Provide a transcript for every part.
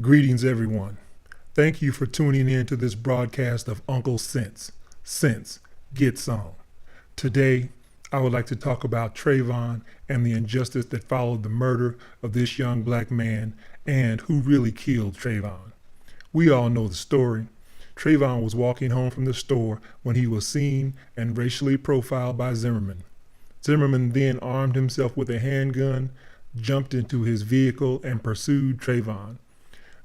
Greetings, everyone. Thank you for tuning in to this broadcast of Uncle Sense. Sense, get some. Today, I would like to talk about Trayvon and the injustice that followed the murder of this young black man and who really killed Trayvon. We all know the story. Trayvon was walking home from the store when he was seen and racially profiled by Zimmerman. Zimmerman then armed himself with a handgun, jumped into his vehicle, and pursued Trayvon.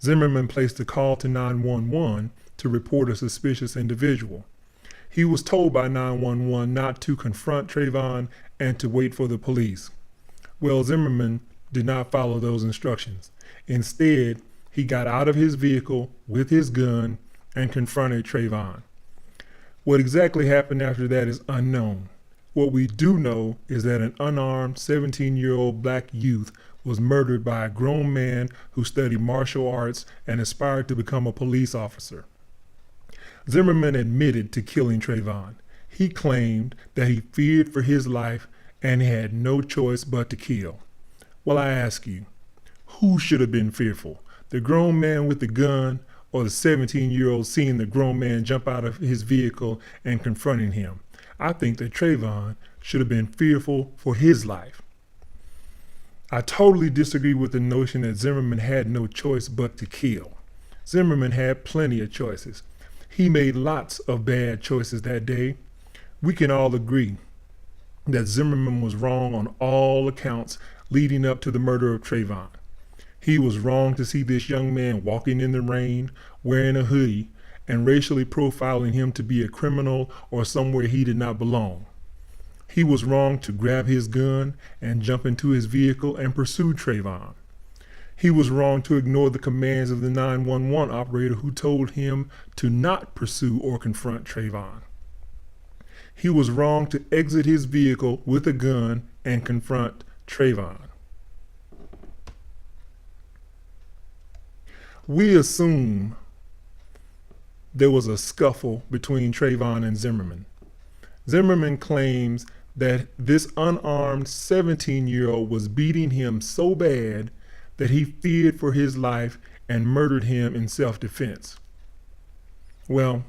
Zimmerman placed a call to 911 to report a suspicious individual. He was told by 911 not to confront Trayvon and to wait for the police. Well, Zimmerman did not follow those instructions. Instead, he got out of his vehicle with his gun and confronted Trayvon. What exactly happened after that is unknown. What we do know is that an unarmed 17-year-old black youth was murdered by a grown man who studied martial arts and aspired to become a police officer. Zimmerman admitted to killing Trayvon. He claimed that he feared for his life and had no choice but to kill. Well, I ask you, who should have been fearful? The grown man with the gun or the 17-year-old seeing the grown man jump out of his vehicle and confronting him? I think that Trayvon should have been fearful for his life. I totally disagree with the notion that Zimmerman had no choice but to kill. Zimmerman had plenty of choices. He made lots of bad choices that day. We can all agree that Zimmerman was wrong on all accounts leading up to the murder of Trayvon. He was wrong to see this young man walking in the rain, wearing a hoodie, and racially profiling him to be a criminal or somewhere he did not belong. He was wrong to grab his gun and jump into his vehicle and pursue Trayvon. He was wrong to ignore the commands of the 911 operator who told him to not pursue or confront Trayvon. He was wrong to exit his vehicle with a gun and confront Trayvon. We assume there was a scuffle between Trayvon and Zimmerman. Zimmerman claims that this unarmed 17-year-old was beating him so bad that he feared for his life and murdered him in self-defense. Well,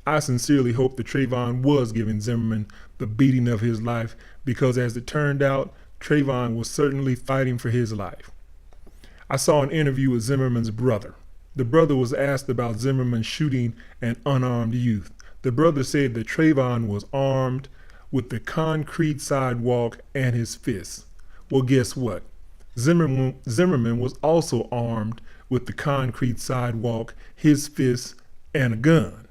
I sincerely hope that Trayvon was giving Zimmerman the beating of his life because, as it turned out, Trayvon was certainly fighting for his life. I saw an interview with Zimmerman's brother. The brother was asked about Zimmerman shooting an unarmed youth. The brother said that Trayvon was armed with the concrete sidewalk and his fists. Well, guess what? Zimmerman was also armed with the concrete sidewalk, his fists, and a gun.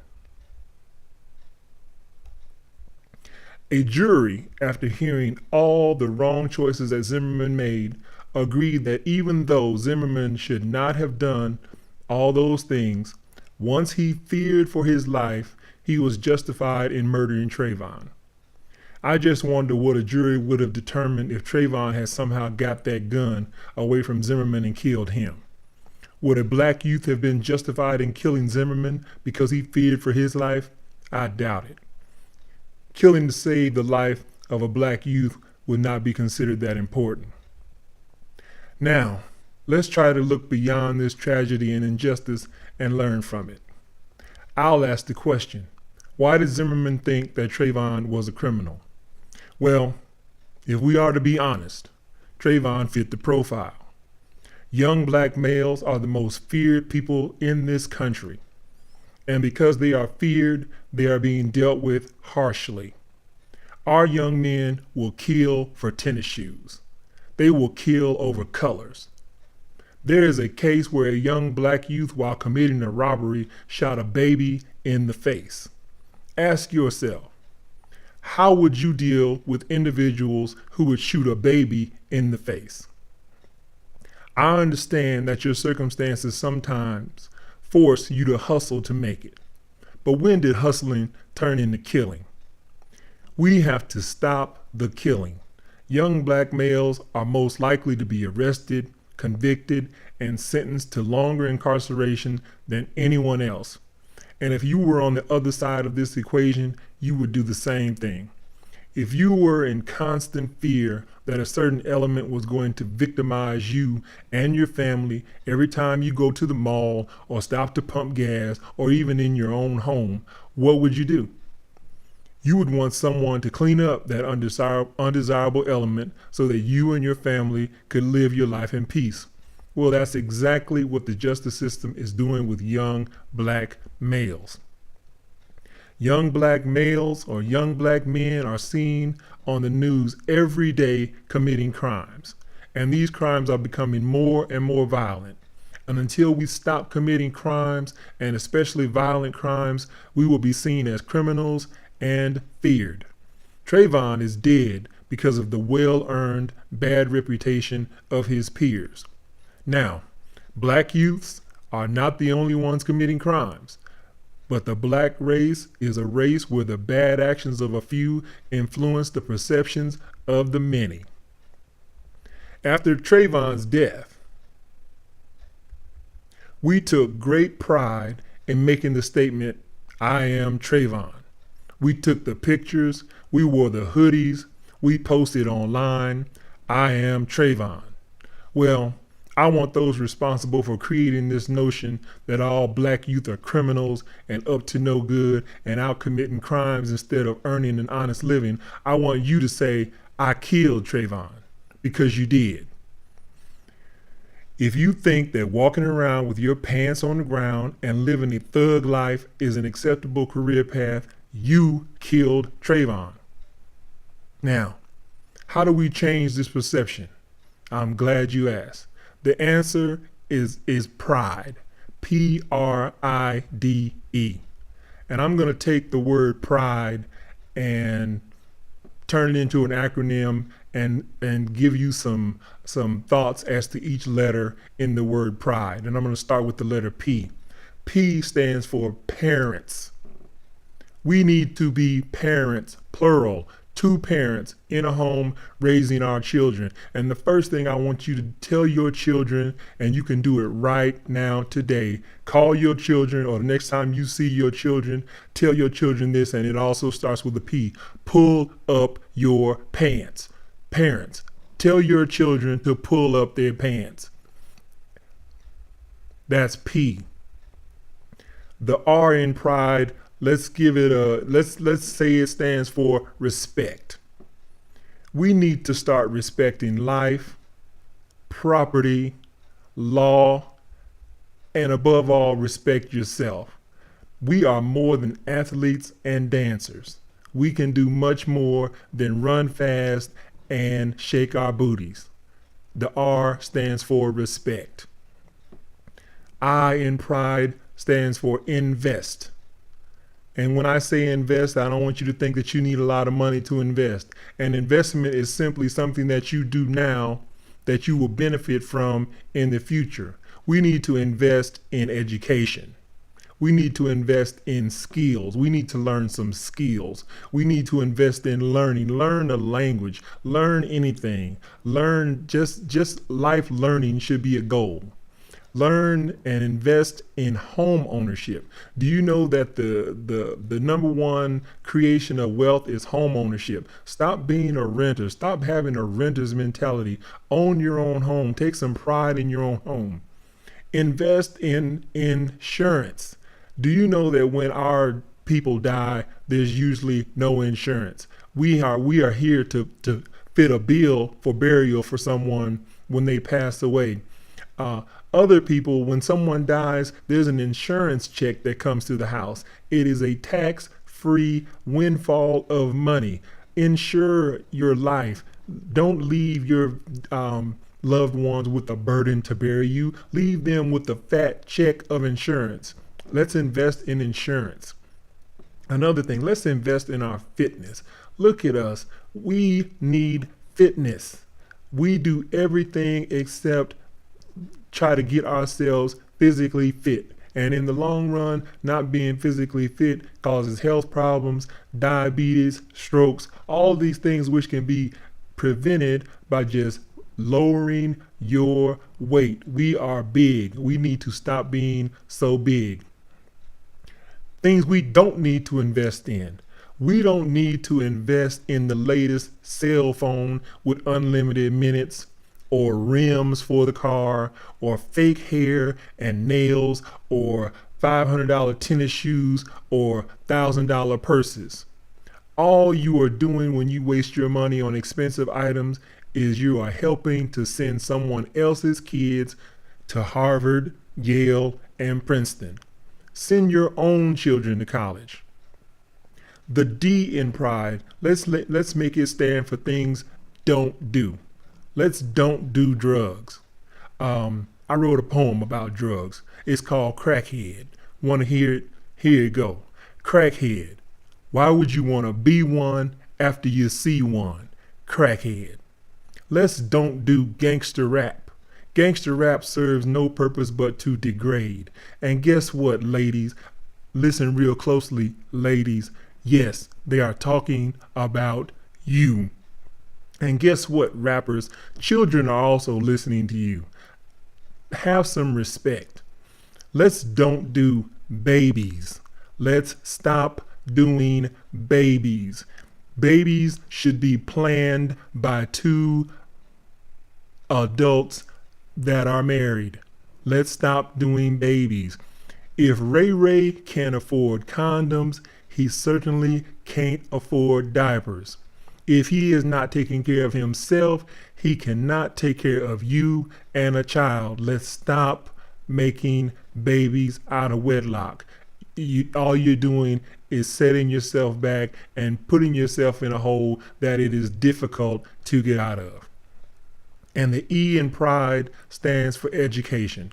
A jury, after hearing all the wrong choices that Zimmerman made, agreed that even though Zimmerman should not have done all those things, once he feared for his life, he was justified in murdering Trayvon. I just wonder what a jury would have determined if Trayvon had somehow got that gun away from Zimmerman and killed him. Would a black youth have been justified in killing Zimmerman because he feared for his life? I doubt it. Killing to save the life of a black youth would not be considered that important. Now, let's try to look beyond this tragedy and injustice and learn from it. I'll ask the question, why did Zimmerman think that Trayvon was a criminal? Well, if we are to be honest, Trayvon fit the profile. Young black males are the most feared people in this country. And because they are feared, they are being dealt with harshly. Our young men will kill for tennis shoes. They will kill over colors. There is a case where a young black youth, while committing a robbery, shot a baby in the face. Ask yourself, how would you deal with individuals who would shoot a baby in the face? I understand that your circumstances sometimes force you to hustle to make it. But when did hustling turn into killing? We have to stop the killing. Young black males are most likely to be arrested, convicted, and sentenced to longer incarceration than anyone else. And if you were on the other side of this equation, you would do the same thing. If you were in constant fear that a certain element was going to victimize you and your family every time you go to the mall or stop to pump gas or even in your own home, what would you do? You would want someone to clean up that undesirable element so that you and your family could live your life in peace. Well, that's exactly what the justice system is doing with young black males. Young black males or young black men are seen on the news every day committing crimes. And these crimes are becoming more and more violent. And until we stop committing crimes, and especially violent crimes, we will be seen as criminals and feared. Trayvon is dead because of the well-earned bad reputation of his peers. Now, black youths are not the only ones committing crimes. But the black race is a race where the bad actions of a few influence the perceptions of the many. After Trayvon's death, we took great pride in making the statement, "I am Trayvon." We took the pictures, we wore the hoodies, we posted online, "I am Trayvon." Well, I want those responsible for creating this notion that all black youth are criminals and up to no good and out committing crimes instead of earning an honest living. I want you to say, "I killed Trayvon," because you did. If you think that walking around with your pants on the ground and living a thug life is an acceptable career path, you killed Trayvon. Now, how do we change this perception? I'm glad you asked. The answer is pride, Pride. And I'm going to take the word pride and turn it into an acronym and give you some thoughts as to each letter in the word pride. And I'm going to start with the letter P. P stands for parents. We need to be parents, plural. 2 parents in a home raising our children. And the first thing I want you to tell your children, and you can do it right now today, call your children, or the next time you see your children, tell your children this, and it also starts with a P. Pull up your pants. Parents, tell your children to pull up their pants. That's P. The R in pride, let's give it let's say it stands for respect. We need to start respecting life, property, law, and above all, respect yourself. We are more than athletes and dancers. We can do much more than run fast and shake our booties. The R stands for respect. I in pride stands for invest. And when I say invest, I don't want you to think that you need a lot of money to invest. An investment is simply something that you do now that you will benefit from in the future. We need to invest in education. We need to invest in skills. We need to learn some skills. We need to invest in learning. Learn a language. Learn anything. Learn just life learning should be a goal. Learn and invest in home ownership. Do you know that the number one creation of wealth is home ownership? Stop being a renter. Stop having a renter's mentality. Own your own home. Take some pride in your own home. Invest in insurance. Do you know that when our people die, there's usually no insurance? We are here to fit a bill for burial for someone when they pass away. Other people, when someone dies, there's an insurance check that comes to the house. It is a tax-free windfall of money. Insure your life. Don't leave your loved ones with a burden to bury you. Leave them with a fat check of insurance. Let's invest in insurance. Another thing, let's invest in our fitness. Look at us. We need fitness. We do everything except try to get ourselves physically fit. And in the long run, not being physically fit causes health problems, diabetes, strokes, all these things which can be prevented by just lowering your weight. We are big. We need to stop being so big. Things we don't need to invest in. We don't need to invest in the latest cell phone with unlimited minutes, or rims for the car, or fake hair and nails, or $500 tennis shoes, or $1,000 purses. All you are doing when you waste your money on expensive items is you are helping to send someone else's kids to Harvard, Yale, and Princeton. Send your own children to college. The D in pride, let's make it stand for things don't do. Let's don't do drugs. I wrote a poem about drugs. It's called Crackhead. Want to hear it? Here you go. Crackhead. Why would you want to be one after you see one? Crackhead. Let's don't do gangster rap. Gangster rap serves no purpose but to degrade. And guess what, ladies? Listen real closely, ladies. Yes, they are talking about you. And guess what, rappers? Children are also listening to you. Have some respect. Let's don't do babies. Let's stop doing babies. Babies should be planned by two adults that are married. Let's stop doing babies. If Ray Ray can't afford condoms, he certainly can't afford diapers. If he is not taking care of himself, he cannot take care of you and a child. Let's stop making babies out of wedlock. All you're doing is setting yourself back and putting yourself in a hole that it is difficult to get out of. And the E in pride stands for education.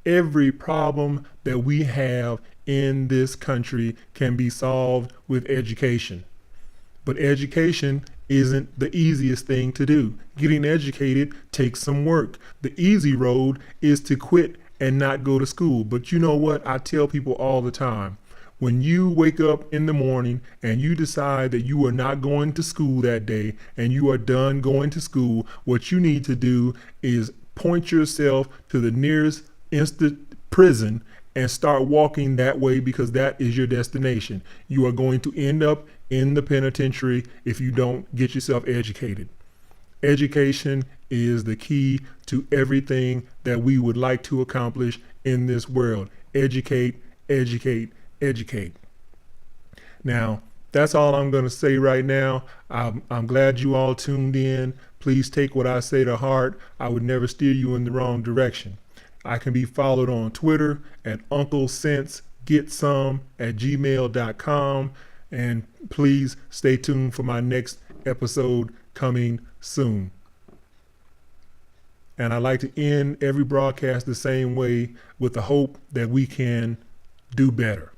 Every problem that we have in this country can be solved with education. But education isn't the easiest thing to do. Getting educated takes some work. The easy road is to quit and not go to school. But you know what? I tell people all the time, when you wake up in the morning and you decide that you are not going to school that day and you are done going to school, what you need to do is point yourself to the nearest prison and start walking that way, because that is your destination. You are going to end up in the penitentiary if you don't get yourself educated. Education is the key to everything that we would like to accomplish in this world. Educate, educate, educate. Now, that's all I'm going to say right now. I'm glad you all tuned in. Please take what I say to heart. I would never steer you in the wrong direction. I can be followed on Twitter at UncleSenseGetSome@gmail.com. And please stay tuned for my next episode coming soon. And I like to end every broadcast the same way, with the hope that we can do better.